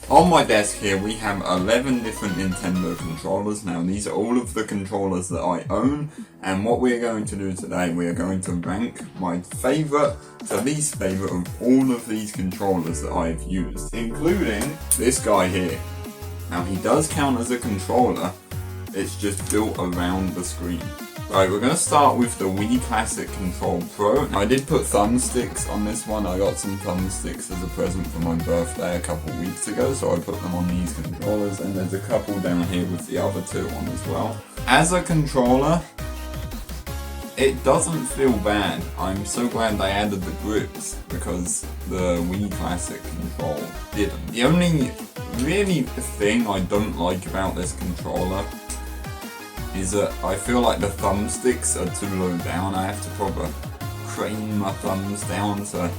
On my desk here we have 11 different Nintendo controllers. Now these are all of the controllers that I own, and what we're going to do today, we are going to rank my favourite to least favourite of all of these controllers that I've used, including this guy here. Now he does count as a controller, it's just built around the screen. Right, we're going to start with the Wii Classic Control Pro. Now, I did put thumbsticks on this one. I got some thumbsticks as a present for my birthday a couple weeks ago, so I put them on these controllers, and there's a couple down here with the other two on as well. As a controller, it doesn't feel bad. I'm so glad they added the grips, because the Wii Classic Control didn't. The only really thing I don't like about this controller is that I feel like the thumbsticks are too low down. I have to probably crane my thumbs down to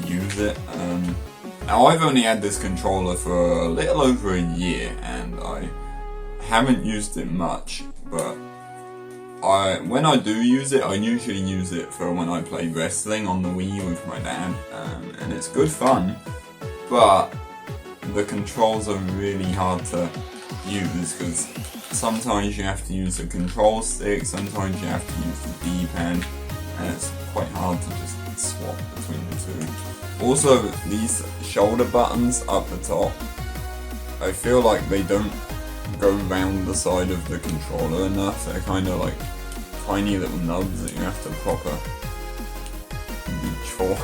use it. Now I've only had this controller for a little over a year and I haven't used it much, but when I do use it, I usually use it for when I play wrestling on the Wii with my dad, and it's good fun, but the controls are really hard to use because sometimes you have to use the control stick, sometimes you have to use the D-pad, and it's quite hard to just swap between the two. Also, these shoulder buttons up the top, I feel like they don't go round the side of the controller enough. They're kind of like tiny little nubs that you have to proper reach for.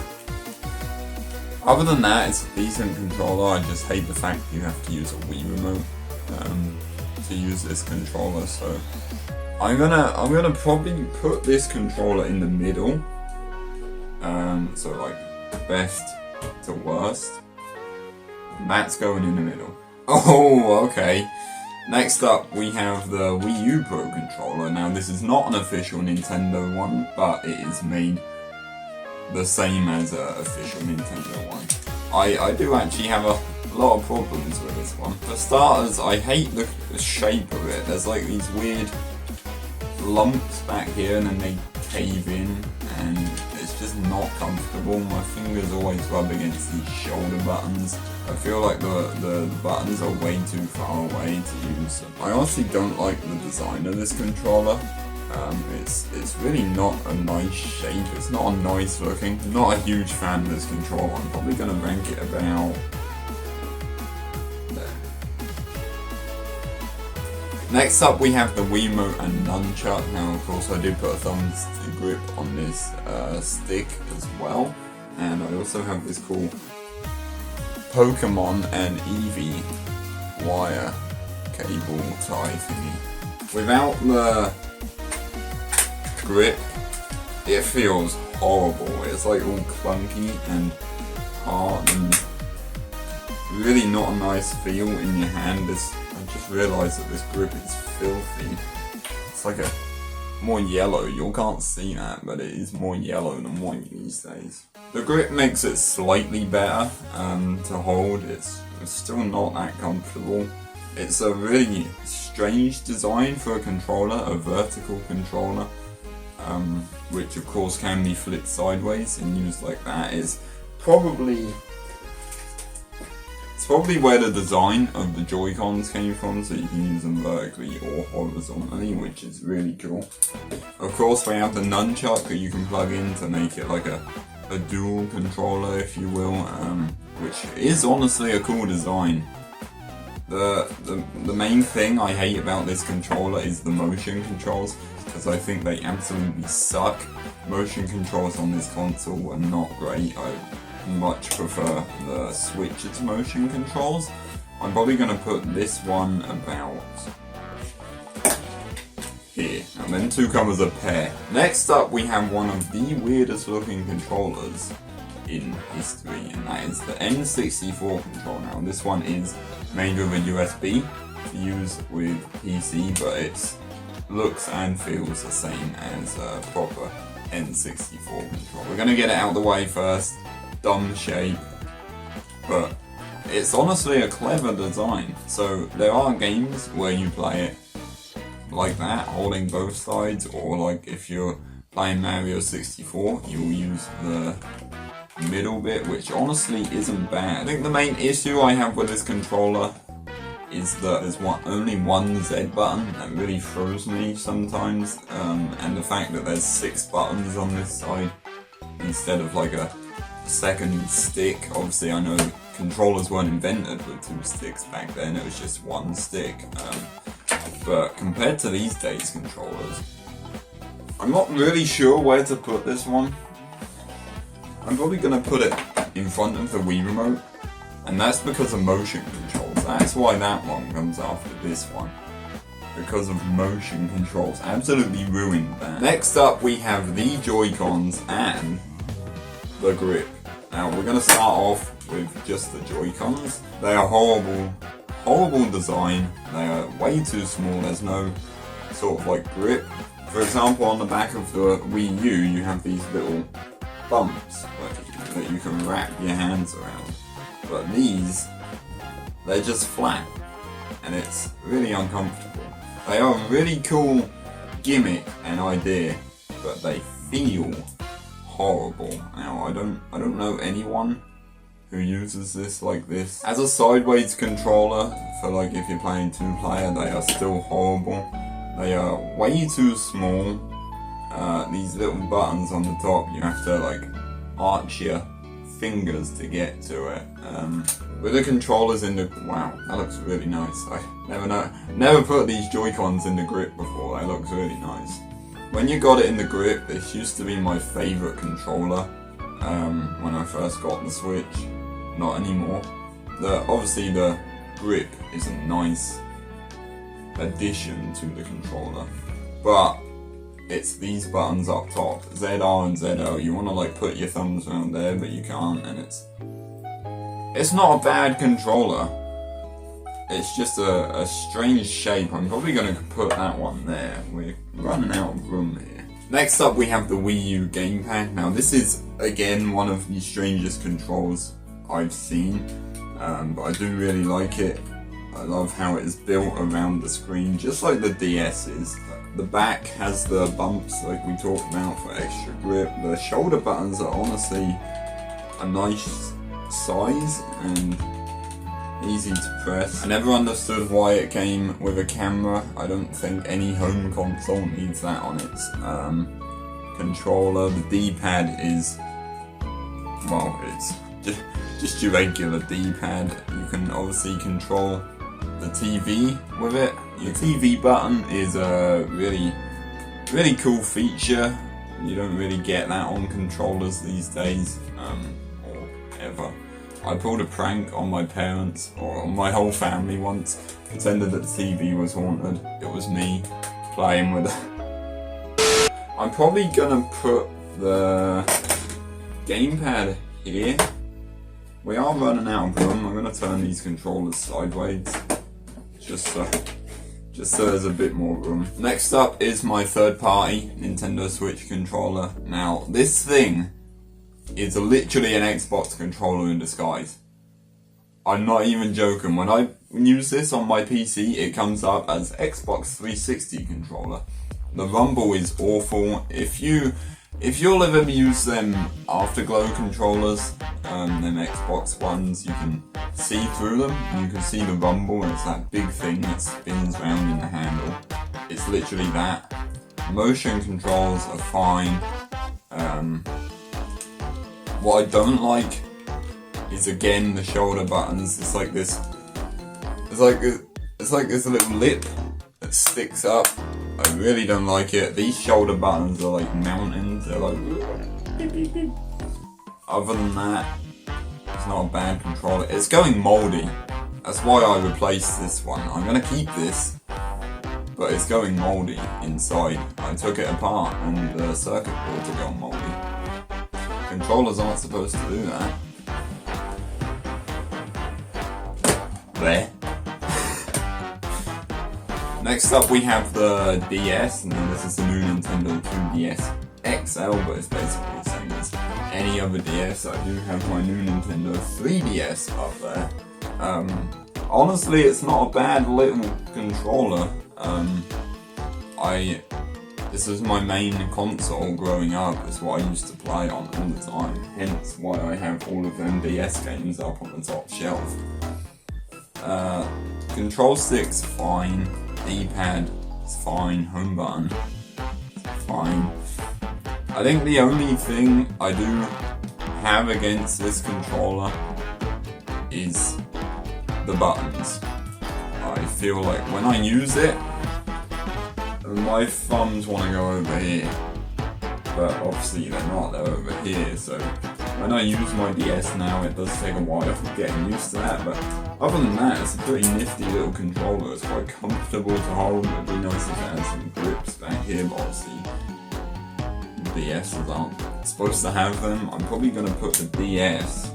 Other than that, it's a decent controller. I just hate the fact you have to use a Wii remote to use this controller, so I'm gonna probably put this controller in the middle, so like best to worst. That's going in the middle. Oh, okay. Next up we have the Wii U Pro controller. Now this is not an official Nintendo one, but it is made the same as an official Nintendo one. I do actually have a lot of problems with this one. For starters, I hate the shape of it. There's like these weird lumps back here and then they cave in and it's just not comfortable. My fingers always rub against these shoulder buttons. I feel like the buttons are way too far away to use. I honestly don't like the design of this controller. It's really not a nice shape. It's not a nice looking. I'm not a huge fan of this controller. I'm probably going to rank it about there. Next up we have the Wiimote and Nunchuck. Now of course I did put a thumbstick grip on this stick as well. And I also have this cool Pokemon and Eevee wire cable tie thingy. Without the grip, it feels horrible. It's like all clunky and hard and really not a nice feel in your hand. I just realised that this grip is filthy. It's like a more yellow. You can't see that, but it is more yellow than white these days. The grip makes it slightly better to hold. It's still not that comfortable. It's a really strange design for a controller, a vertical controller. Which of course can be flipped sideways and used like that. It's probably where the design of the Joy-Cons came from, so you can use them vertically or horizontally, which is really cool. Of course we have the Nunchuck that you can plug in to make it like a dual controller, if you will, which is honestly a cool design. The main thing I hate about this controller is the motion controls, because I think they absolutely suck. Motion controls on this console are not great. I much prefer the Switch's motion controls. I'm probably going to put this one about here. And then two come as a pair. Next up we have one of the weirdest looking controllers in history, and that is the N64 controller. Now this one is made with a USB to use with PC, but it looks and feels the same as a proper N64 controller. We're going to get it out of the way first. Dumb shape, but it's honestly a clever design. So there are games where you play it like that, holding both sides, or like if you're playing Mario 64, you'll use the middle bit, which honestly isn't bad. I think the main issue I have with this controller is that there's only one Z button. That really throws me sometimes, and the fact that there's 6 buttons on this side instead of like a second stick. Obviously I know controllers weren't invented with 2 sticks back then, it was just 1 stick, but compared to these days controllers, I'm not really sure where to put this one. I'm probably going to put it in front of the Wii Remote, and that's because of motion controls. That's why that one comes after this one, because of motion controls. Absolutely ruined that. Next up we have the Joy-Cons and the grip. Now we're going to start off with just the Joy-Cons. They are horrible design. They are way too small. There's no sort of like grip. For example, on the back of the Wii U you have these little bumps that you can wrap your hands around. But these, they're just flat, and it's really uncomfortable. They are a really cool gimmick and idea, but they feel horrible. Now I don't know anyone who uses this like this. As a sideways controller, for like if you're playing 2-player, they are still horrible. They are way too small. These little buttons on the top, you have to like arch your fingers to get to it. With the controllers in the, wow, that looks really nice. I never put these Joy-Cons in the grip before. That looks really nice. When you got it in the grip, this used to be my favourite controller when I first got the Switch. Not anymore. Obviously the grip is a nice addition to the controller, but it's these buttons up top, ZR and ZO. You want to like put your thumbs around there, but you can't, and it's not a bad controller. It's just a strange shape. I'm probably going to put that one there. We're running out of room here. Next up we have the Wii U gamepad. Now this is again one of the strangest controls I've seen, but I do really like it. I love how it is built around the screen, just like the DS is. The back has the bumps like we talked about for extra grip. The shoulder buttons are honestly a nice size and easy to press. I never understood why it came with a camera. I don't think any home console needs that on its controller. The D-pad is, well, it's just your regular D-pad. You can obviously control the TV with it. Your TV button is a really cool feature. You don't really get that on controllers these days, or ever. I pulled a prank on my parents, or on my whole family once, pretended that the TV was haunted. It was me playing with it. I'm probably gonna put the gamepad here. We are running out of room. I'm gonna turn these controllers sideways, just so there's a bit more room. Next up is my third-party Nintendo Switch controller. Now, this thing is literally an Xbox controller in disguise. I'm not even joking. When I use this on my PC, it comes up as Xbox 360 controller. The rumble is awful. If you'll ever use them Afterglow controllers, them Xbox ones, you can see through them, and you can see the rumble, and it's that big thing that spins around in the handle. It's literally that. Motion controls are fine. What I don't like is again the shoulder buttons. It's like this little lip that sticks up. I really don't like it. These shoulder buttons are like mountains. They're like beep, beep, beep. Other than that, it's not a bad controller. It's going moldy. That's why I replaced this one. I'm gonna keep this, but it's going moldy inside. I took it apart and the circuit boards are going moldy. Controllers aren't supposed to do that. There. Next up we have the DS, and this is the new Nintendo 2DS XL, but it's basically the same as any other DS. I do have my new Nintendo 3DS up there. Honestly, it's not a bad little controller. This was my main console growing up. It's what I used to play on all the time. Hence why I have all of them DS games up on the top shelf. Control stick's fine. D-pad is fine. Home button, fine. I think the only thing I do have against this controller is the buttons. I feel like when I use it, my thumbs want to go over here, but obviously they're not, they're over here, so when I use my DS now it does take a while for getting used to that, but other than that it's a pretty nifty little controller. It's quite comfortable to hold. It'd be nice if it had some grips back here, but obviously DSs aren't supposed to have them. I'm probably going to put the DS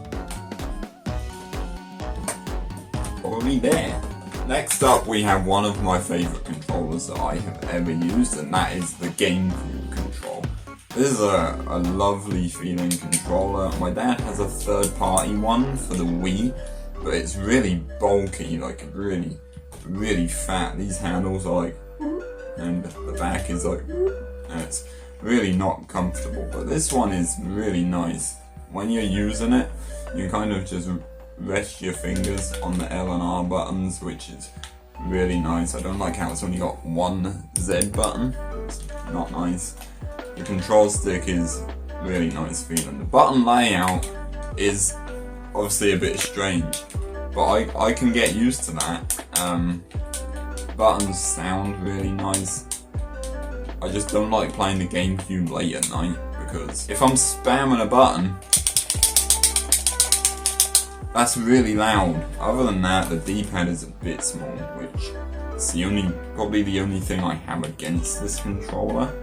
probably there. Next up we have one of my favourite controllers that I have ever used, and that is the GameCube control. This is a lovely feeling controller. My dad has a third party one for the Wii, but it's really bulky, like really, really fat. These handles are like, and the back is like, and it's really not comfortable. But this one is really nice. When you're using it, you kind of just rest your fingers on the L and R buttons, which is really nice. I don't like how it's only got one Z button. It's not nice. The control stick is really nice feeling. The button layout is obviously a bit strange, but I can get used to that. Buttons sound really nice. I just don't like playing the GameCube late at night, because if I'm spamming a button, that's really loud. Other than that, the D-pad is a bit small, which is probably the only thing I have against this controller.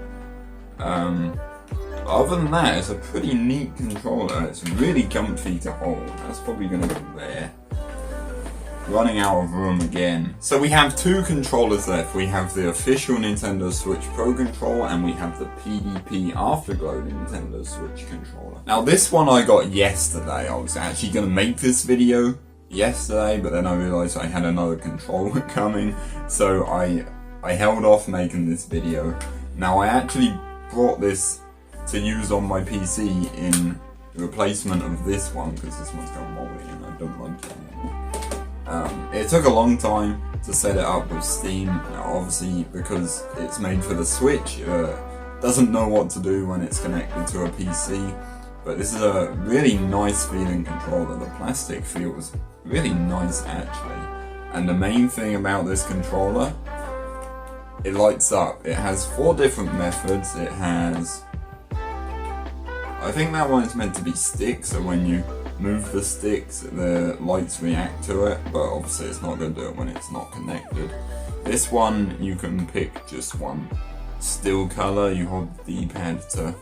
Other than that, it's a pretty neat controller. It's really comfy to hold. That's probably going to go there. Running out of room again. So we have two controllers left. We have the official Nintendo Switch Pro controller, and we have the PDP Afterglow Nintendo Switch controller. Now this one I got yesterday. I was actually going to make this video yesterday, but then I realised I had another controller coming, so I held off making this video. Now I actually brought this to use on my PC in replacement of this one, because this one's got moldy and I don't like it anymore. It took a long time to set it up with Steam. Now, obviously, because it's made for the Switch, doesn't know what to do when it's connected to a PC. But this is a really nice feeling controller. The plastic feels really nice actually. And the main thing about this controller, it lights up. It has 4 different methods. It has, I think that one is meant to be stick, so when you move the sticks, the lights react to it, but obviously it's not going to do it when it's not connected. This one, you can pick just one still colour. You hold the D-pad to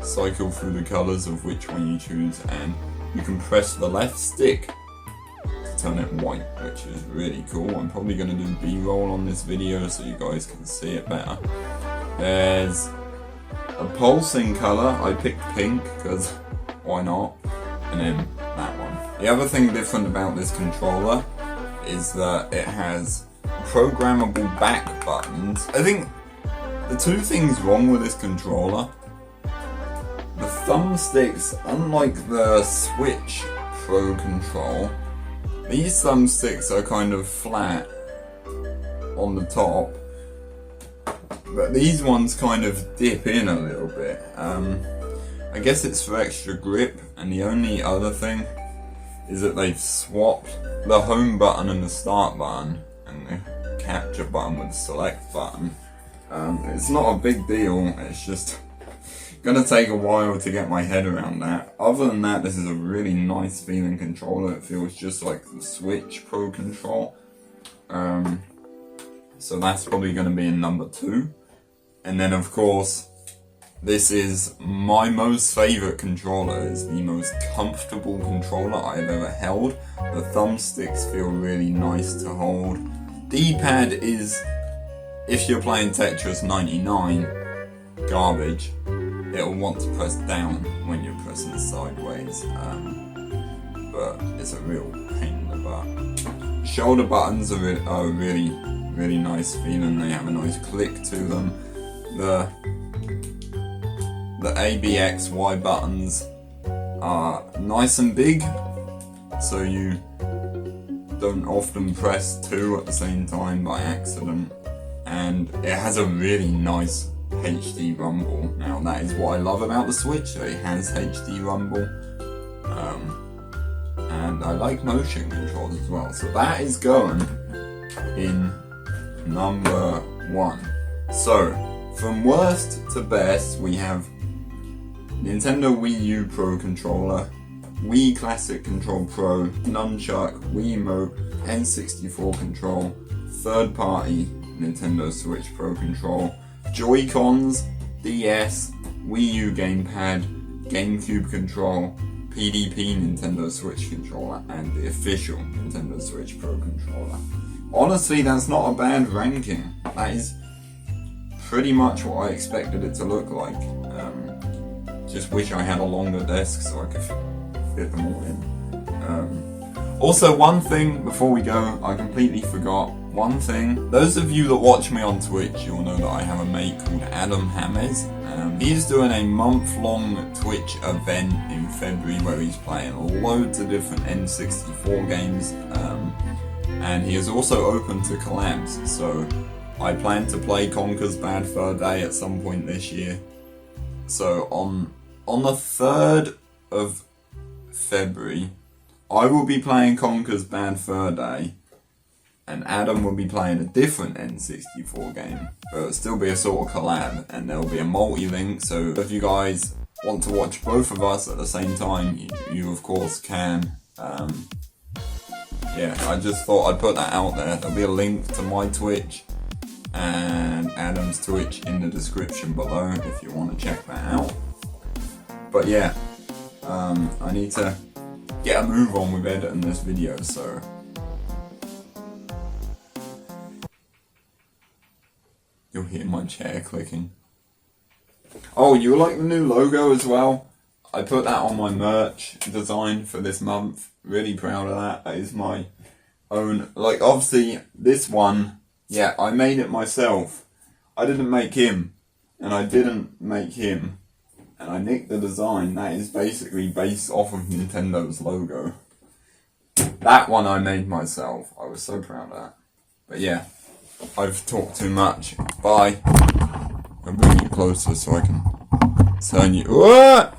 cycle through the colours of which one you choose, and you can press the left stick to turn it white, which is really cool. I'm probably going to do B-roll on this video so you guys can see it better. There's a pulsing colour. I picked pink because why not? And then that one. The other thing different about this controller is that it has programmable back buttons. I think the two things wrong with this controller, the thumbsticks, unlike the Switch Pro control, these thumbsticks are kind of flat on the top, but these ones kind of dip in a little bit. I guess it's for extra grip, and the only other thing is that they've swapped the home button and the start button and the capture button with the select button. It's not a big deal, it's just gonna take a while to get my head around that. Other than that, this is a really nice feeling controller. It feels just like the Switch Pro control. So that's probably gonna be in number 2. And then of course, this is my most favourite controller. It's the most comfortable controller I've ever held. The thumbsticks feel really nice to hold. D-pad is, if you're playing Tetris 99, garbage. It'll want to press down when you're pressing sideways, but it's a real pain in the butt. Shoulder buttons are really nice feeling. They have a nice click to them. the ABXY buttons are nice and big, so you don't often press two at the same time by accident, and it has a really nice HD rumble. Now that is what I love about the Switch, it has HD rumble, and I like motion controls as well, so that is going in number 1. So from worst to best, we have Nintendo Wii U Pro Controller, Wii Classic Control Pro, Nunchuck, Wiimote, N64 Control, third party Nintendo Switch Pro Control, Joy-Cons, DS, Wii U Gamepad, GameCube Control, PDP Nintendo Switch Controller, and the official Nintendo Switch Pro Controller. Honestly, that's not a bad ranking. That is pretty much what I expected it to look like. Just wish I had a longer desk so I could fit them all in. Also, one thing before we go, I completely forgot. One thing, those of you that watch me on Twitch, you'll know that I have a mate called Adam Hames. He's doing a month-long Twitch event in February where he's playing loads of different N64 games, and he is also open to collabs, so I plan to play Conker's Bad Fur Day at some point this year. So on the 3rd of February, I will be playing Conker's Bad Fur Day, and Adam will be playing a different N64 game, but it'll still be a sort of collab, and there'll be a multi-link, so if you guys want to watch both of us at the same time, you of course can. Yeah, I just thought I'd put that out there. There'll be a link to my Twitch and Adam's Twitch in the description below if you want to check that out. But yeah, I need to get a move on with editing this video, so you'll hear my chair clicking. Oh, you like the new logo as well? I put that on my merch design for this month. Really proud of that. That is my own, like, obviously this one, yeah, I made it myself. I didn't make him, and I didn't make him, and I nicked the design. That is basically based off of Nintendo's logo. That one I made myself. I was so proud of that. But yeah, I've talked too much. Bye. I'll bring you closer so I can turn you. Whoa!